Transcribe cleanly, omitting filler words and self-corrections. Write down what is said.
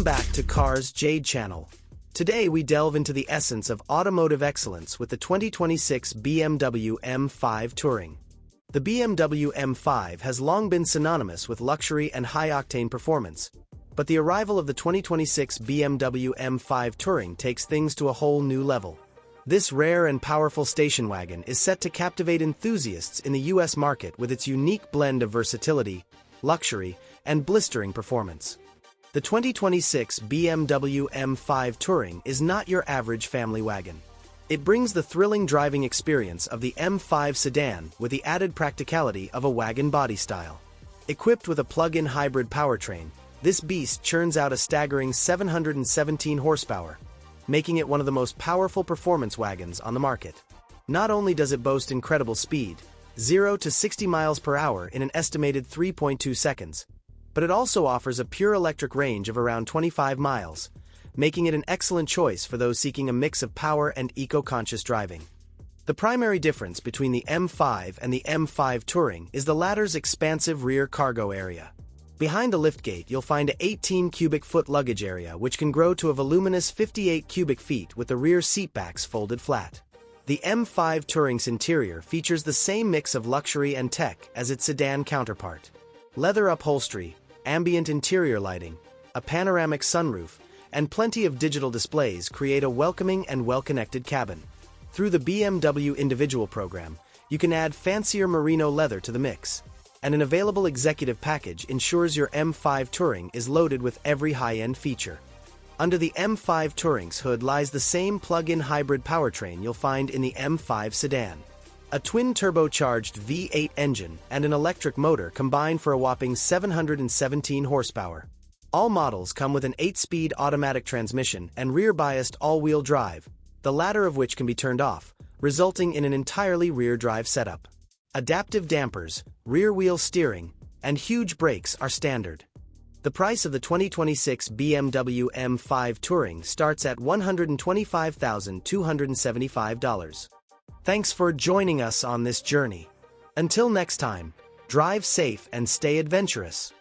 back to Cars Jade Channel. Today we delve into the essence of automotive excellence with the 2026 BMW M5 Touring. The BMW M5 has long been synonymous with luxury and high-octane performance, but the arrival of the 2026 BMW M5 Touring takes things to a whole new level. This rare and powerful station wagon is set to captivate enthusiasts in the US market with its unique blend of versatility, luxury, and blistering performance. The 2026 BMW M5 Touring is not your average family wagon. It brings the thrilling driving experience of the M5 sedan with the added practicality of a wagon body style. Equipped with a plug-in hybrid powertrain, this beast churns out a staggering 717 horsepower, making it one of the most powerful performance wagons on the market. Not only does it boast incredible speed, 0 to 60 miles per hour in an estimated 3.2 seconds, but it also offers a pure electric range of around 25 miles, making it an excellent choice for those seeking a mix of power and eco-conscious driving. The primary difference between the M5 and the M5 Touring is the latter's expansive rear cargo area. Behind the liftgate you'll find an 18 cubic foot luggage area which can grow to a voluminous 58 cubic feet with the rear seatbacks folded flat. The M5 Touring's interior features the same mix of luxury and tech as its sedan counterpart. Leather upholstery, ambient interior lighting, a panoramic sunroof, and plenty of digital displays create a welcoming and well-connected cabin. Through the BMW Individual program, you can add fancier merino leather to the mix, and an available executive package ensures your M5 Touring is loaded with every high-end feature. Under the M5 Touring's hood lies the same plug-in hybrid powertrain you'll find in the M5 sedan. A twin-turbocharged V8 engine and an electric motor combine for a whopping 717 horsepower. All models come with an 8-speed automatic transmission and rear-biased all-wheel drive, the latter of which can be turned off, resulting in an entirely rear-drive setup. Adaptive dampers, rear-wheel steering, and huge brakes are standard. The price of the 2026 BMW M5 Touring starts at $125,275. Thanks for joining us on this journey. Until next time, drive safe and stay adventurous.